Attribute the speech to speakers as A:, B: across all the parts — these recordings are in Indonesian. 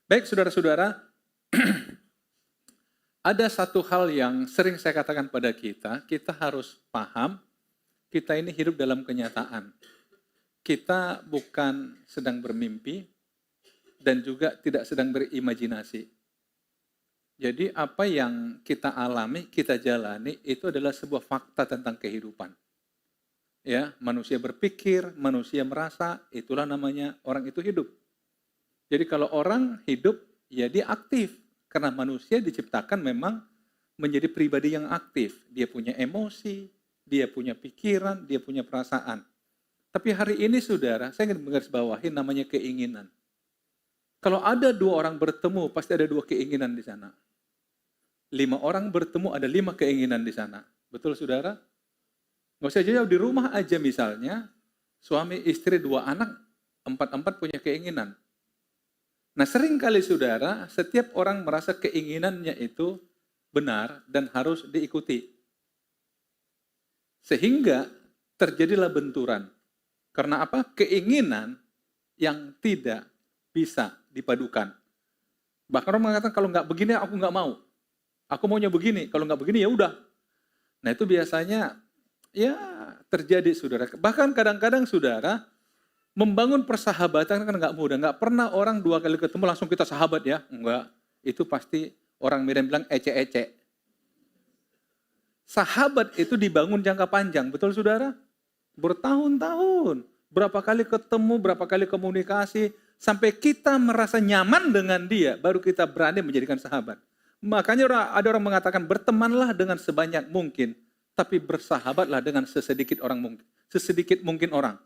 A: Baik saudara-saudara, ada satu hal yang sering saya katakan pada kita harus paham, kita ini hidup dalam kenyataan. Kita bukan sedang bermimpi dan juga tidak sedang berimajinasi. Jadi apa yang kita alami, kita jalani itu adalah sebuah fakta tentang kehidupan. Ya, manusia berpikir, manusia merasa, itulah namanya orang itu hidup. Jadi kalau orang hidup, ya dia aktif. Karena manusia diciptakan memang menjadi pribadi yang aktif. Dia punya emosi, dia punya pikiran, dia punya perasaan. Tapi hari ini saudara, saya ingin menggarisbawahi namanya keinginan. Kalau ada 2 orang bertemu, pasti ada 2 keinginan di sana. 5 orang bertemu, ada 5 keinginan di sana. Betul saudara? Nggak usah jauh, di rumah aja misalnya, suami, istri, 2 anak, 4-4 punya keinginan. Nah sering kali saudara, setiap orang merasa keinginannya itu benar dan harus diikuti. Sehingga terjadilah benturan. Karena apa? Keinginan yang tidak bisa dipadukan. Bahkan orang mengatakan kalau nggak begini aku nggak mau. Aku maunya begini, kalau nggak begini ya udah. Nah itu biasanya ya terjadi saudara. Bahkan kadang-kadang saudara, membangun persahabatan kan nggak mudah. Nggak pernah orang 2 kali ketemu langsung kita sahabat ya. Enggak. Itu pasti orang Medan bilang ece-ece. Sahabat itu dibangun jangka panjang. Betul saudara? Bertahun-tahun. Berapa kali ketemu, berapa kali komunikasi. Sampai kita merasa nyaman dengan dia. Baru kita berani menjadikan sahabat. Makanya ada orang mengatakan bertemanlah dengan sebanyak mungkin. Tapi bersahabatlah dengan sesedikit mungkin orang.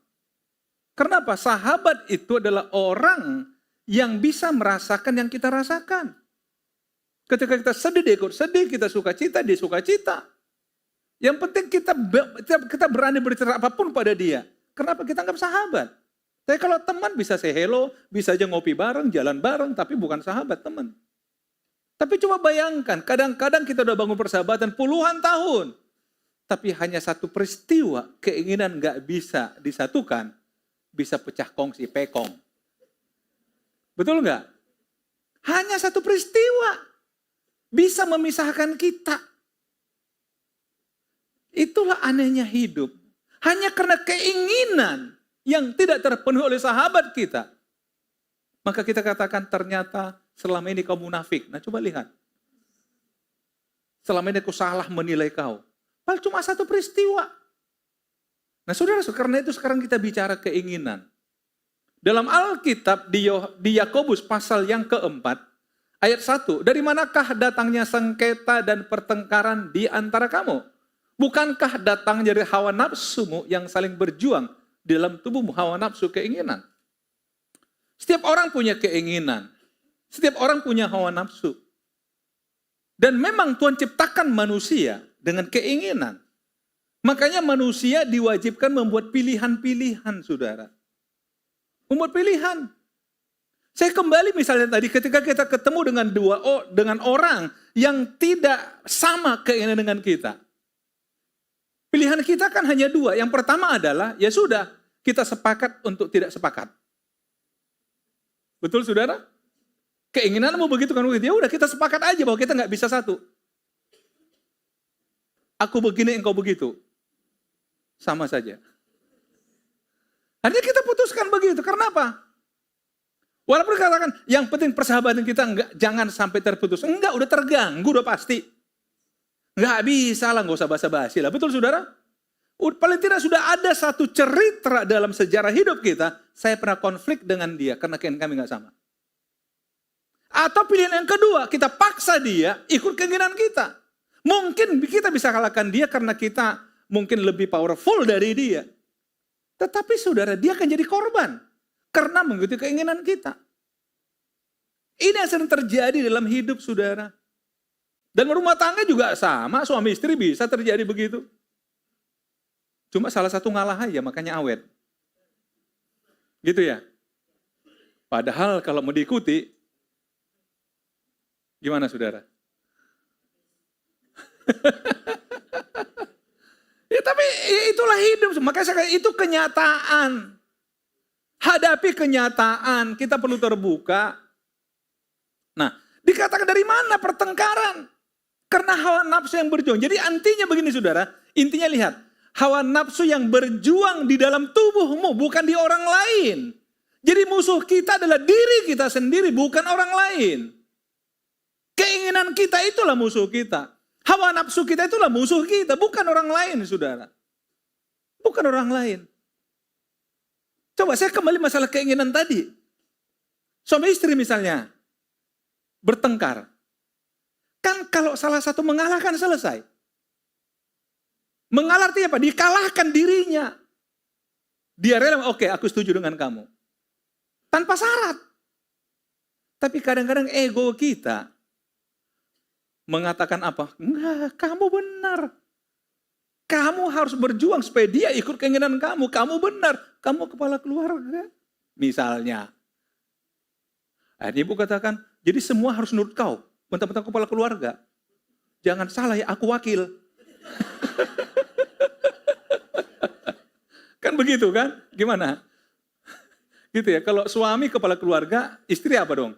A: Kenapa? Sahabat itu adalah orang yang bisa merasakan yang kita rasakan. Ketika kita sedih, dia ikut sedih. Kita suka cita, dia suka cita. Yang penting kita berani bercerita apapun pada dia. Kenapa kita anggap sahabat? Tapi kalau teman bisa say hello, bisa aja ngopi bareng, jalan bareng, tapi bukan sahabat teman. Tapi coba bayangkan, kadang-kadang kita udah bangun persahabatan puluhan tahun. Tapi hanya satu peristiwa, keinginan nggak bisa disatukan. Bisa pecah kongsi, pekong. Betul nggak? Hanya satu peristiwa bisa memisahkan kita. Itulah anehnya hidup. Hanya karena keinginan yang tidak terpenuhi oleh sahabat kita. Maka kita katakan ternyata selama ini kau munafik. Nah coba lihat. Selama ini aku salah menilai kau. Padahal cuma satu peristiwa. Nah saudara, karena itu sekarang kita bicara keinginan. Dalam Alkitab di Yakobus pasal yang keempat, ayat 1, dari manakah datangnya sengketa dan pertengkaran di antara kamu? Bukankah datang dari hawa nafsumu yang saling berjuang di dalam tubuhmu, hawa nafsu keinginan? Setiap orang punya keinginan. Setiap orang punya hawa nafsu. Dan memang Tuhan ciptakan manusia dengan keinginan. Makanya manusia diwajibkan membuat pilihan-pilihan, saudara. Membuat pilihan. Saya kembali misalnya tadi ketika kita ketemu dengan orang yang tidak sama keinginan dengan kita. Pilihan kita kan hanya 2. Yang pertama adalah, ya sudah, kita sepakat untuk tidak sepakat. Betul, saudara? Keinginanmu begitu kan? Ya udah, kita sepakat aja bahwa kita nggak bisa satu. Aku begini, engkau begitu. Sama saja. Hanya kita putuskan begitu. Karena apa? Walaupun katakan, yang penting persahabatan kita jangan sampai terputus. Enggak, udah terganggu, udah pasti. Enggak bisa lah, enggak usah basa-basi lah. Betul saudara? Paling tidak sudah ada satu cerita dalam sejarah hidup kita, saya pernah konflik dengan dia karena keinginan kami enggak sama. Atau pilihan yang kedua, kita paksa dia ikut keinginan kita. Mungkin kita bisa kalahkan dia karena kita mungkin lebih powerful dari dia. Tetapi saudara, dia akan jadi korban. Karena mengikuti keinginan kita. Ini yang sering terjadi dalam hidup saudara. Dan rumah tangga juga sama, suami istri bisa terjadi begitu. Cuma salah satu ngalah aja, makanya awet. Gitu ya. Padahal kalau mau diikuti, gimana saudara? Ya tapi itulah hidup, makanya itu kenyataan. Hadapi kenyataan, kita perlu terbuka. Nah, dikatakan dari mana pertengkaran? Karena hawa nafsu yang berjuang. Jadi intinya begini saudara, intinya lihat. Hawa nafsu yang berjuang di dalam tubuhmu, bukan di orang lain. Jadi musuh kita adalah diri kita sendiri, bukan orang lain. Keinginan kita itulah musuh kita. Hawa nafsu kita itulah musuh kita, bukan orang lain saudara. Bukan orang lain. Coba saya kembali masalah keinginan tadi. Suami istri misalnya, bertengkar. Kan kalau salah satu mengalah kan selesai. Mengalah artinya apa? Dikalahkan dirinya. Dia rela, oke, aku setuju dengan kamu. Tanpa syarat. Tapi kadang-kadang ego kita mengatakan apa? Enggak, kamu benar. Kamu harus berjuang supaya dia ikut keinginan kamu. Kamu benar. Kamu kepala keluarga. Misalnya. Akhirnya ibu katakan, jadi semua harus nurut kau. Mentang-mentang kepala keluarga. Jangan salah ya, aku wakil. Kan begitu kan? Gimana? Gitu ya, kalau suami kepala keluarga, istri apa dong?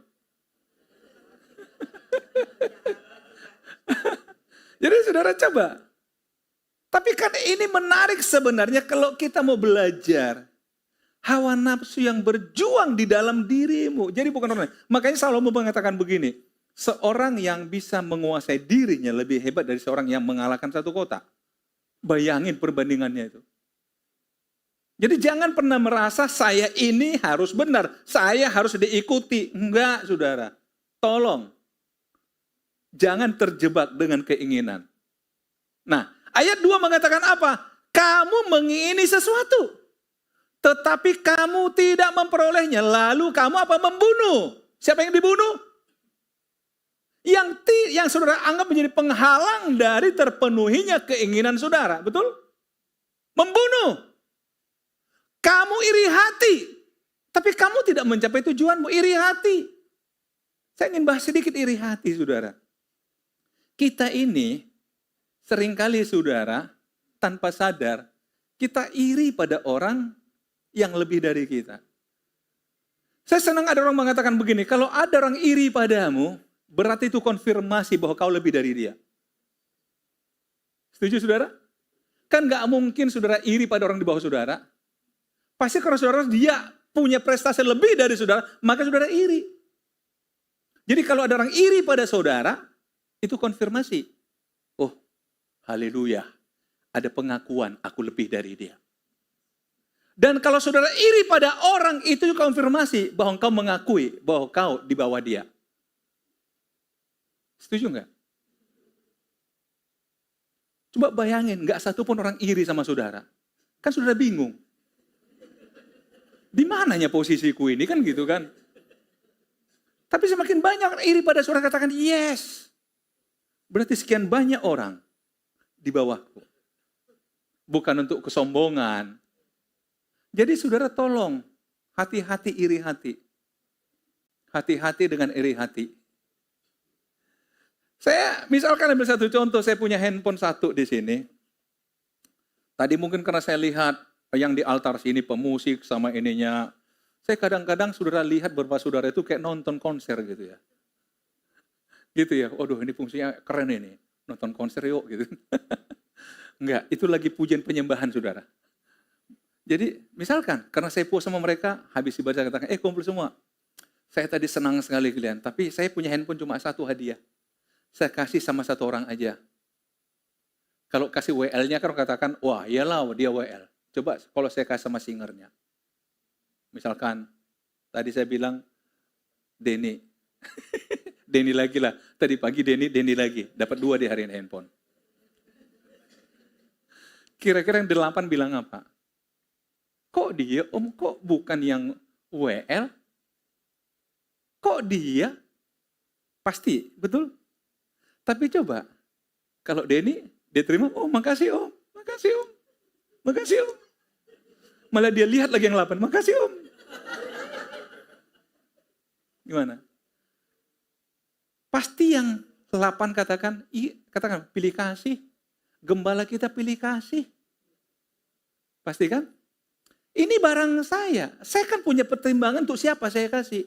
A: Jadi saudara coba. Tapi kan ini menarik sebenarnya kalau kita mau belajar. Hawa nafsu yang berjuang di dalam dirimu. Jadi bukan orang lain. Makanya Salomo mengatakan begini. Seorang yang bisa menguasai dirinya lebih hebat dari seorang yang mengalahkan satu kota. Bayangin perbandingannya itu. Jadi jangan pernah merasa saya ini harus benar. Saya harus diikuti. Enggak saudara. Tolong. Jangan terjebak dengan keinginan. Nah, ayat 2 mengatakan apa? Kamu mengingini sesuatu. Tetapi kamu tidak memperolehnya. Lalu kamu apa? Membunuh. Siapa yang dibunuh? Yang saudara anggap menjadi penghalang dari terpenuhinya keinginan saudara. Betul? Membunuh. Kamu iri hati. Tapi kamu tidak mencapai tujuanmu. Iri hati. Saya ingin bahas sedikit iri hati saudara. Kita ini seringkali saudara tanpa sadar kita iri pada orang yang lebih dari kita. Saya senang ada orang mengatakan begini, kalau ada orang iri padamu, berarti itu konfirmasi bahwa kau lebih dari dia. Setuju saudara? Kan gak mungkin saudara iri pada orang di bawah saudara. Pasti kalau saudara dia punya prestasi lebih dari saudara, maka saudara iri. Jadi kalau ada orang iri pada saudara, itu konfirmasi. Oh, haleluya. Ada pengakuan aku lebih dari dia. Dan kalau saudara iri pada orang, itu konfirmasi bahwa engkau mengakui bahwa kau di bawah dia. Setuju nggak? Coba bayangin, nggak satu pun orang iri sama saudara. Kan saudara bingung. Di mananya posisiku ini, kan gitu kan? Tapi semakin banyak orang iri pada saudara, katakan yes. Berarti sekian banyak orang di bawahku. Bukan untuk kesombongan. Jadi saudara tolong, hati-hati iri hati. Hati-hati dengan iri hati. Saya misalkan ambil satu contoh, saya punya handphone satu di sini. Tadi mungkin karena saya lihat yang di altar sini pemusik sama ininya. Saya kadang-kadang saudara lihat beberapa saudara itu kayak nonton konser gitu ya. Gitu ya, waduh ini fungsinya keren ini. Nonton konser yuk gitu. Enggak, itu lagi pujian penyembahan saudara. Jadi misalkan, karena saya puas sama mereka, habis ibadah katakan, kumpul semua. Saya tadi senang sekali kalian, tapi saya punya handphone cuma satu hadiah. Saya kasih sama satu orang aja. Kalau kasih WL-nya kan katakan, wah iyalah dia WL. Coba kalau saya kasih sama singernya. Misalkan, tadi saya bilang, Denny. Denny lagi lah. Tadi pagi Denny lagi. Dapat 2 di hari ini handphone. Kira-kira yang 8 bilang apa? Kok dia, Om? Kok bukan yang WL? Kok dia? Pasti, betul? Tapi coba, kalau Denny, dia terima, oh makasih Om, makasih Om, makasih Om. Malah dia lihat lagi yang 8, makasih Om. Gimana? Pasti yang 8 katakan pilih kasih. Gembala kita pilih kasih. Pasti kan? Ini barang saya kan punya pertimbangan untuk siapa saya kasih.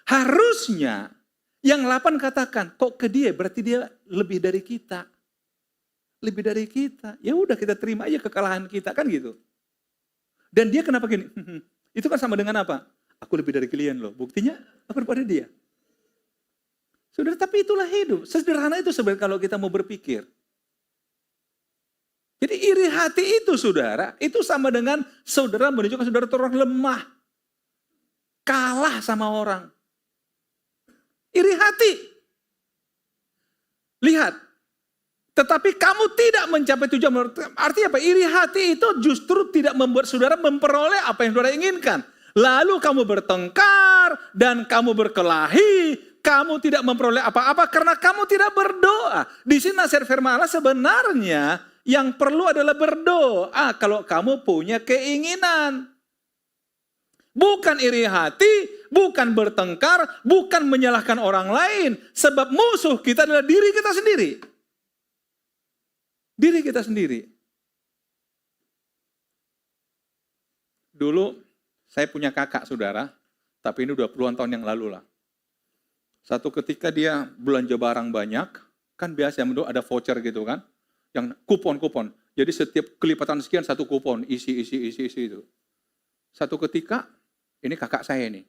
A: Harusnya Yang 8 katakan, kok ke dia? Berarti dia lebih dari kita. Lebih dari kita. Ya udah kita terima aja kekalahan kita, kan gitu. Dan dia kenapa gini? Itu kan sama dengan apa? Aku lebih dari kalian loh. Buktinya apa daripada dia? Saudara, tapi itulah hidup. Sederhana itu sebenarnya kalau kita mau berpikir. Jadi iri hati itu saudara, itu sama dengan saudara menunjukkan saudara itu orang lemah. Kalah sama orang. Iri hati. Lihat. Tetapi kamu tidak mencapai tujuan. Artinya apa? Iri hati itu justru tidak membuat saudara memperoleh apa yang saudara inginkan. Lalu kamu bertengkar dan kamu berkelahi. Kamu tidak memperoleh apa-apa karena kamu tidak berdoa. Di sini nasihat firman Allah sebenarnya yang perlu adalah berdoa kalau kamu punya keinginan. Bukan iri hati, bukan bertengkar, bukan menyalahkan orang lain. Sebab musuh kita adalah diri kita sendiri. Diri kita sendiri. Dulu saya punya kakak saudara, tapi ini udah puluhan tahun yang lalu lah. Satu ketika dia belanja barang banyak, kan biasa yang ada voucher gitu kan, yang kupon-kupon. Jadi setiap kelipatan sekian satu kupon, isi itu. Satu ketika, ini kakak saya nih,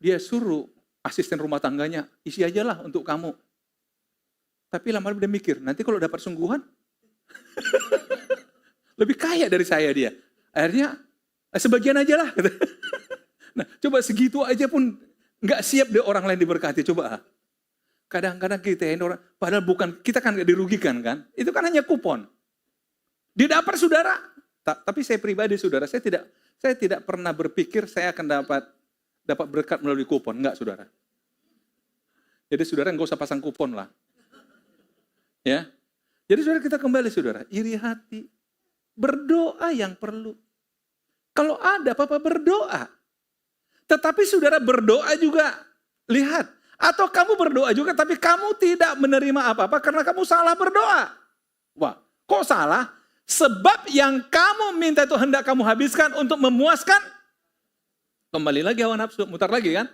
A: dia suruh asisten rumah tangganya, isi aja lah untuk kamu. Tapi lama-lama dia mikir, nanti kalau dapat sungguhan, lebih kaya dari saya dia. Akhirnya, sebagian aja lah. Nah, coba segitu aja pun nggak siap deh orang lain diberkati, coba. Kadang-kadang kita ini orang, padahal bukan, kita kan nggak dirugikan kan, itu kan hanya kupon. Didapat saudara, tapi saya pribadi saudara, saya tidak pernah berpikir saya akan dapat berkat melalui kupon, enggak saudara. Jadi saudara nggak usah pasang kupon lah. Ya, jadi saudara kita kembali saudara, iri hati, berdoa yang perlu. Kalau ada apa-apa berdoa. Tetapi saudara berdoa juga, lihat. Atau kamu berdoa juga tapi kamu tidak menerima apa-apa karena kamu salah berdoa. Wah, kok salah? Sebab yang kamu minta itu hendak kamu habiskan untuk memuaskan. Kembali lagi hawa nafsu, mutar lagi kan.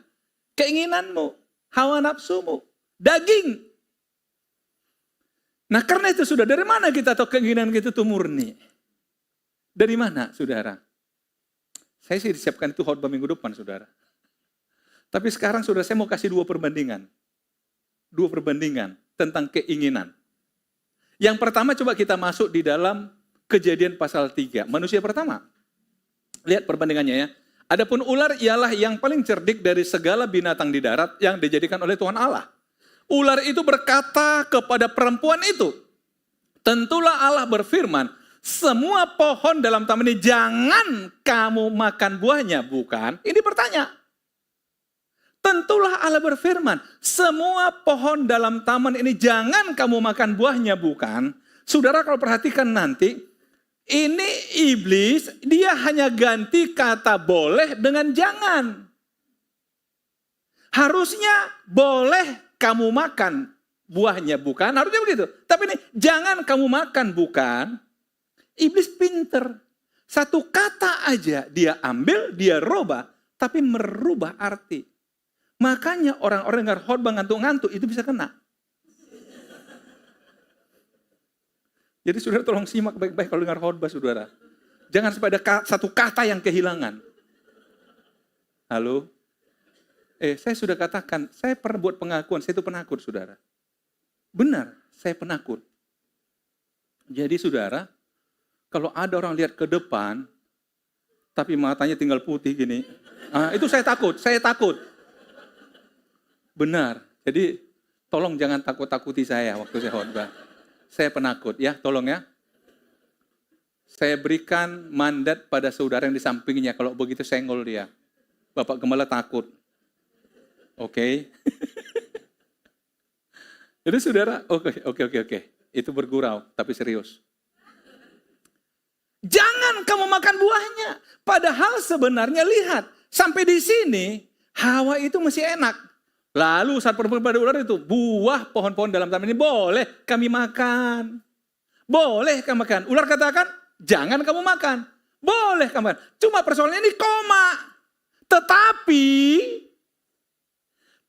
A: Keinginanmu, hawa nafsumu, daging. Nah karena itu sudah dari mana kita tahu keinginan kita itu murni? Dari mana saudara? Saya sih disiapkan itu khotbah minggu depan, saudara. Tapi sekarang, saudara, saya mau kasih dua perbandingan. Dua perbandingan tentang keinginan. Yang pertama, coba kita masuk di dalam Kejadian pasal 3. Manusia pertama. Lihat perbandingannya ya. Adapun ular ialah yang paling cerdik dari segala binatang di darat yang dijadikan oleh Tuhan Allah. Ular itu berkata kepada perempuan itu, tentulah Allah berfirman, semua pohon dalam taman ini jangan kamu makan buahnya, bukan? Ini bertanya. Tentulah Allah berfirman, semua pohon dalam taman ini jangan kamu makan buahnya, bukan? Saudara kalau perhatikan nanti, ini iblis, dia hanya ganti kata boleh dengan jangan. Harusnya boleh kamu makan buahnya, bukan? Harusnya begitu. Tapi ini jangan kamu makan, bukan? Iblis pinter. Satu kata aja dia ambil, dia rubah, tapi merubah arti. Makanya orang-orang dengar khotbah ngantuk-ngantuk itu bisa kena. Jadi saudara tolong simak baik-baik kalau dengar khotbah saudara. Jangan sampai ada satu kata yang kehilangan. Halo? Saya sudah katakan, saya pernah buat pengakuan, saya itu penakut saudara. Benar, saya penakut. Jadi saudara, kalau ada orang lihat ke depan, tapi matanya tinggal putih gini, itu saya takut. Benar, jadi tolong jangan takut-takuti saya waktu saya khotbah. Saya penakut ya, tolong ya. Saya berikan mandat pada saudara yang di sampingnya, kalau begitu senggol dia. Bapak Gembala takut. Oke. Jadi saudara, oke. Itu bergurau, tapi serius. Jangan kamu makan buahnya. Padahal sebenarnya lihat, sampai di sini Hawa itu masih enak. Lalu saat perempuan pada ular itu, buah pohon-pohon dalam taman ini boleh kami makan. Boleh kami makan. Ular katakan, jangan kamu makan. Boleh kamu makan. Cuma persoalannya ini koma. Tetapi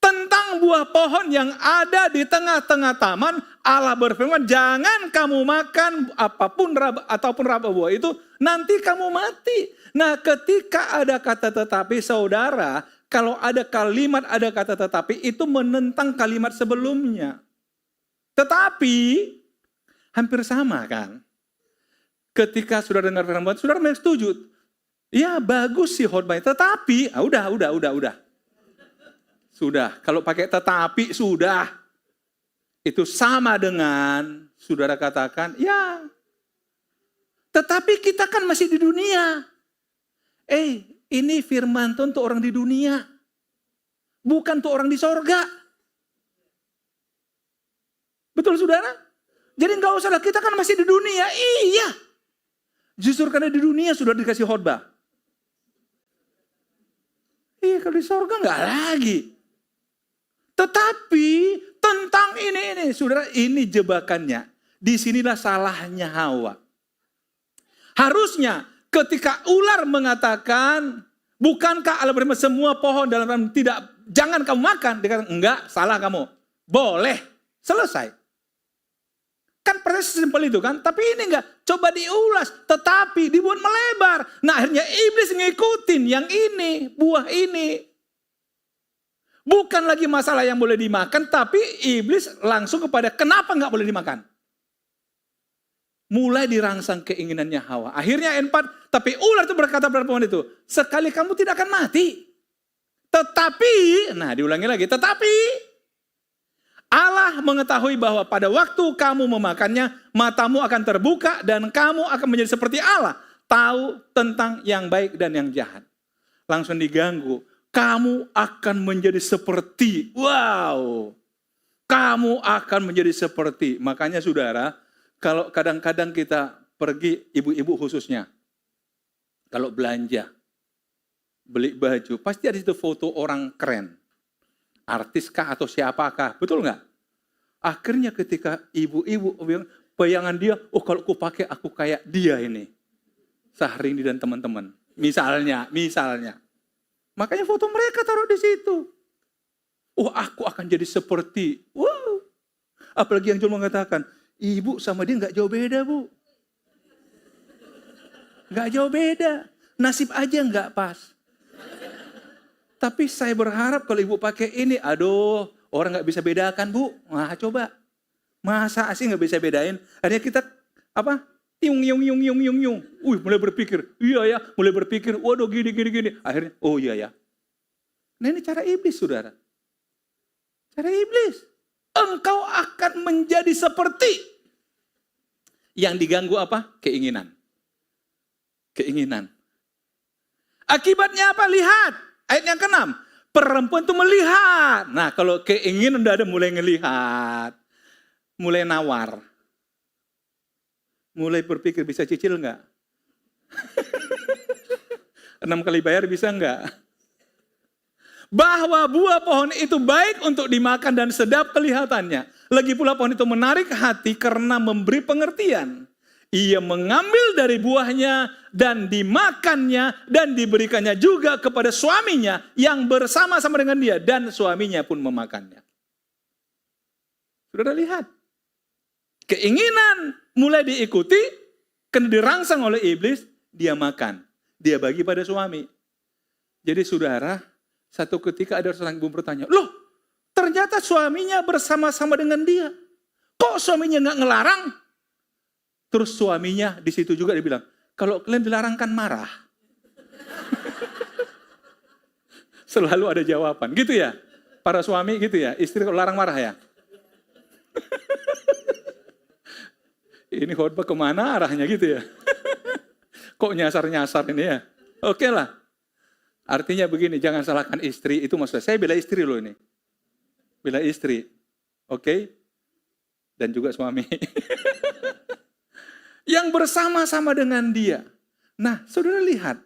A: Tentang buah pohon yang ada di tengah-tengah taman, Allah berfirman, jangan kamu makan apapun ataupun raba buah itu, nanti kamu mati. Nah, ketika ada kata tetapi, saudara, kalau ada kalimat, ada kata tetapi, itu menentang kalimat sebelumnya. Tetapi, hampir sama kan? Ketika saudara dengar firman Tuhan, saudara memang setuju. Ya, bagus sih khotbahnya, tetapi, udah. Sudah, kalau pakai tetapi sudah. Itu sama dengan saudara katakan, ya. Tetapi kita kan masih di dunia. Ini firman Tuhan untuk orang di dunia. Bukan untuk orang di sorga. Betul saudara? Jadi enggak usah lah, kita kan masih di dunia. Iya. Justru karena di dunia sudah dikasih khotbah. Iya, kalau di sorga enggak lagi. Tetapi tentang ini, saudara, ini jebakannya. Disinilah salahnya Hawa. Harusnya ketika ular mengatakan, bukankah Allah berfirman semua pohon dalam tidak, jangan kamu makan. Dia kata, enggak, salah kamu. Boleh, selesai. Kan persis simpel itu kan, tapi ini enggak. Coba diulas, tetapi dibuat melebar. Nah akhirnya iblis ngikutin yang ini, buah ini. Bukan lagi masalah yang boleh dimakan, tapi iblis langsung kepada kenapa nggak boleh dimakan. Mulai dirangsang keinginannya Hawa. Akhirnya ayat 4, tapi ular itu berkata pada pohon itu, sekali kamu tidak akan mati. Tetapi, nah diulangi lagi, tetapi Allah mengetahui bahwa pada waktu kamu memakannya, matamu akan terbuka dan kamu akan menjadi seperti Allah. Tahu tentang yang baik dan yang jahat. Langsung diganggu. Kamu akan menjadi seperti, wow, kamu akan menjadi seperti. Makanya saudara, kalau kadang-kadang kita pergi, ibu-ibu khususnya, kalau belanja, beli baju, pasti ada itu foto orang keren. Artis kah atau siapakah, betul nggak? Akhirnya ketika ibu-ibu bayangan dia, oh kalau aku pakai aku kayak dia ini. Syahrini dan teman-teman. Misalnya. Makanya foto mereka taruh di situ. Oh, aku akan jadi seperti. Wow. Apalagi yang cuma mengatakan, ibu sama dia nggak jauh beda, Bu. Nggak jauh beda. Nasib aja nggak pas. Tapi saya berharap kalau ibu pakai ini, aduh, orang nggak bisa bedakan, Bu. Nah, coba. Masa sih nggak bisa bedain? Akhirnya kita, yung. Mulai berpikir, iya ya, mulai berpikir, waduh gini. Akhirnya, oh iya ya. Nah ini cara iblis, saudara. Cara iblis. Engkau akan menjadi seperti. Yang diganggu apa? Keinginan. Akibatnya apa? Lihat. Ayat yang ke-6. Perempuan itu melihat. Nah kalau keinginan udah ada mulai ngelihat. Mulai nawar. Mulai berpikir bisa cicil enggak? 6 kali bayar bisa enggak? Bahwa buah pohon itu baik untuk dimakan dan sedap kelihatannya. Lagi pula pohon itu menarik hati karena memberi pengertian. Ia mengambil dari buahnya dan dimakannya dan diberikannya juga kepada suaminya yang bersama-sama dengan dia. Dan suaminya pun memakannya. Sudah lihat? Keinginan mulai diikuti, karena dirangsang oleh iblis, dia makan. Dia bagi pada suami. Jadi saudara, satu ketika ada seorang ibu bertanya, loh ternyata suaminya bersama-sama dengan dia. Kok suaminya nggak ngelarang? Terus suaminya di situ juga dia bilang, kalau kalian dilarang kan marah. Selalu ada jawaban, gitu ya? Para suami gitu ya, istri kalau larang marah ya? Ini khotbah kemana arahnya gitu ya? Kok nyasar-nyasar ini ya? Oke lah. Artinya begini, jangan salahkan istri. Itu maksudnya, saya bela istri loh ini. Bela istri. Oke? Dan juga suami. Yang bersama-sama dengan dia. Nah, saudara lihat.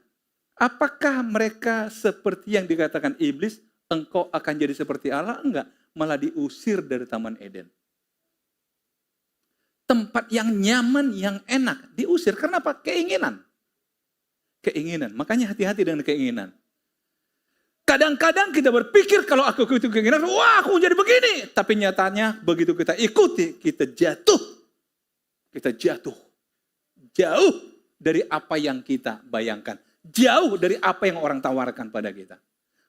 A: Apakah mereka seperti yang dikatakan iblis, engkau akan jadi seperti Allah? Enggak. Malah diusir dari Taman Eden. Tempat yang nyaman, yang enak, diusir. Karena apa? Keinginan. Makanya hati-hati dengan keinginan. Kadang-kadang kita berpikir kalau aku ikuti keinginan, wah aku jadi begini. Tapi nyatanya begitu kita ikuti, kita jatuh. Kita jatuh. Jauh dari apa yang kita bayangkan. Jauh dari apa yang orang tawarkan pada kita.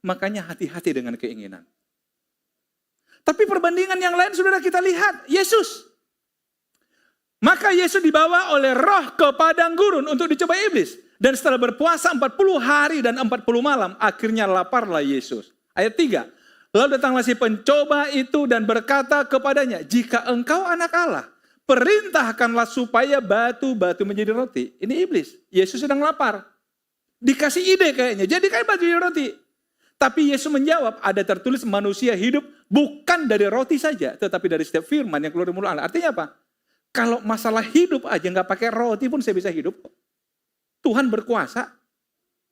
A: Makanya hati-hati dengan keinginan. Tapi perbandingan yang lain saudara kita lihat, Yesus. Maka Yesus dibawa oleh roh ke padang gurun untuk dicoba iblis. Dan setelah berpuasa 40 hari dan 40 malam, akhirnya laparlah Yesus. Ayat 3. Lalu datanglah si pencoba itu dan berkata kepadanya, jika engkau anak Allah, perintahkanlah supaya batu-batu menjadi roti. Ini iblis. Yesus sedang lapar. Dikasih ide kayaknya, jadi kayak batu jadi roti. Tapi Yesus menjawab, ada tertulis manusia hidup bukan dari roti saja, tetapi dari setiap firman yang keluar dari mulut Allah. Artinya apa? Kalau masalah hidup aja nggak pakai roti pun saya bisa hidup. Tuhan berkuasa.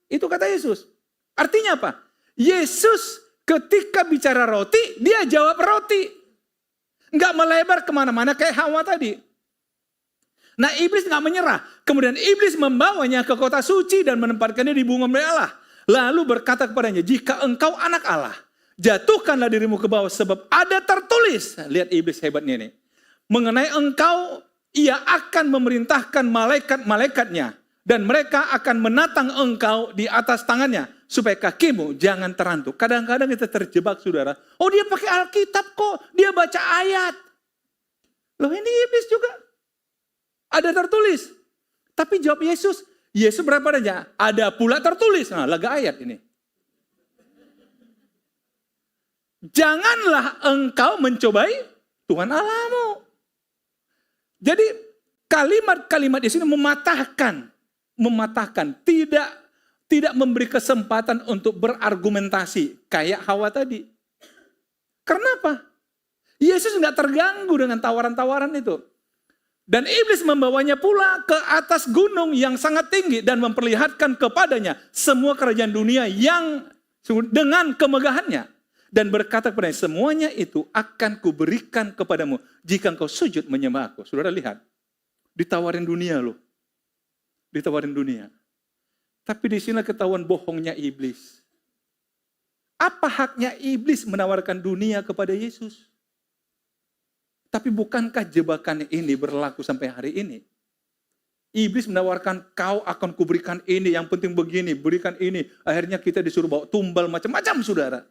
A: Itu kata Yesus. Artinya apa? Yesus ketika bicara roti, dia jawab roti. Nggak melebar kemana-mana kayak Hawa tadi. Nah iblis nggak menyerah. Kemudian iblis membawanya ke kota suci dan menempatkannya di bunga milik Allah. Lalu berkata kepadanya, jika engkau anak Allah, jatuhkanlah dirimu ke bawah sebab ada tertulis. Lihat iblis hebatnya ini. Mengenai engkau, ia akan memerintahkan malaikat-malaikatnya. Dan mereka akan menatang engkau di atas tangannya. Supaya kakimu jangan terantuk. Kadang-kadang kita terjebak saudara. Oh dia pakai Alkitab kok. Dia baca ayat. Loh ini iblis juga. Ada tertulis. Tapi jawab Yesus. Yesus berapa adanya? Ada pula tertulis. Nah laga ayat ini. Janganlah engkau mencobai Tuhan Allahmu. Jadi kalimat-kalimat di sini mematahkan, tidak memberi kesempatan untuk berargumentasi kayak Hawa tadi. Kenapa? Yesus nggak terganggu dengan tawaran-tawaran itu. Dan iblis membawanya pula ke atas gunung yang sangat tinggi dan memperlihatkan kepadanya semua kerajaan dunia yang dengan kemegahannya. Dan berkata kepadanya, semuanya itu akan kuberikan kepadamu jika engkau sujud menyembah aku. Saudara lihat, ditawarin dunia loh. Ditawarin dunia. Tapi di sini ketahuan bohongnya iblis. Apa haknya iblis menawarkan dunia kepada Yesus? Tapi bukankah jebakan ini berlaku sampai hari ini? Iblis menawarkan, kau akan kuberikan ini, yang penting begini, berikan ini. Akhirnya kita disuruh bawa tumbal macam-macam saudara.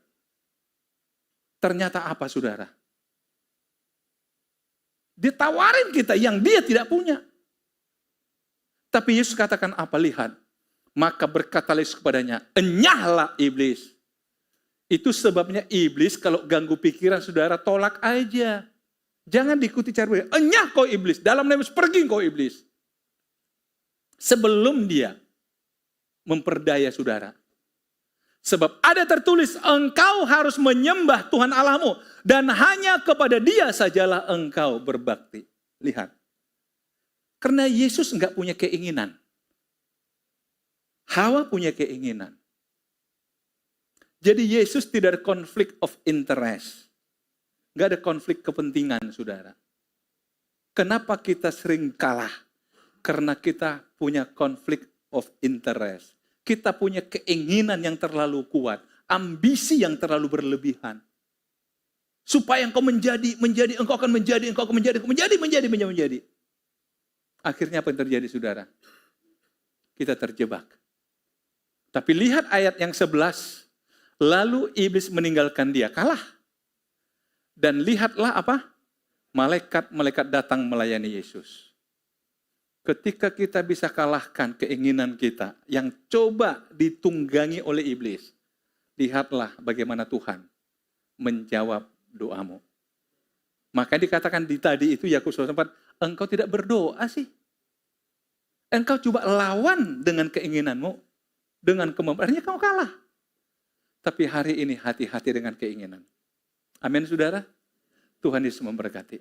A: Ternyata apa saudara? Ditawarin kita yang dia tidak punya. Tapi Yesus katakan apa? Lihat. Maka berkatalah Yesus kepadanya, enyahlah iblis. Itu sebabnya iblis kalau ganggu pikiran saudara, tolak aja. Jangan diikuti cara berpikir. Enyah kau iblis. Dalam nama Yesus, pergi kau iblis. Sebelum dia memperdaya saudara. Sebab ada tertulis, engkau harus menyembah Tuhan Allahmu. Dan hanya kepada dia sajalah engkau berbakti. Lihat. Karena Yesus enggak punya keinginan. Hawa punya keinginan. Jadi Yesus tidak ada konflik of interest. Enggak ada konflik kepentingan, saudara. Kenapa kita sering kalah? Karena kita punya konflik of interest. Kita punya keinginan yang terlalu kuat. Ambisi yang terlalu berlebihan. Supaya engkau menjadi, engkau akan menjadi. Akhirnya apa yang terjadi, saudara? Kita terjebak. Tapi lihat ayat yang 11. Lalu iblis meninggalkan dia, kalah. Dan lihatlah apa? Malaikat-malaikat datang melayani Yesus. Ketika kita bisa kalahkan keinginan kita yang coba ditunggangi oleh iblis, lihatlah bagaimana Tuhan menjawab doamu. Maka dikatakan di tadi itu Yakobus 4, engkau tidak berdoa sih. Engkau coba lawan dengan keinginanmu, dengan kemampuan, akhirnya kau kalah. Tapi hari ini hati-hati dengan keinginan. Amin saudara. Tuhan Yesus memberkati.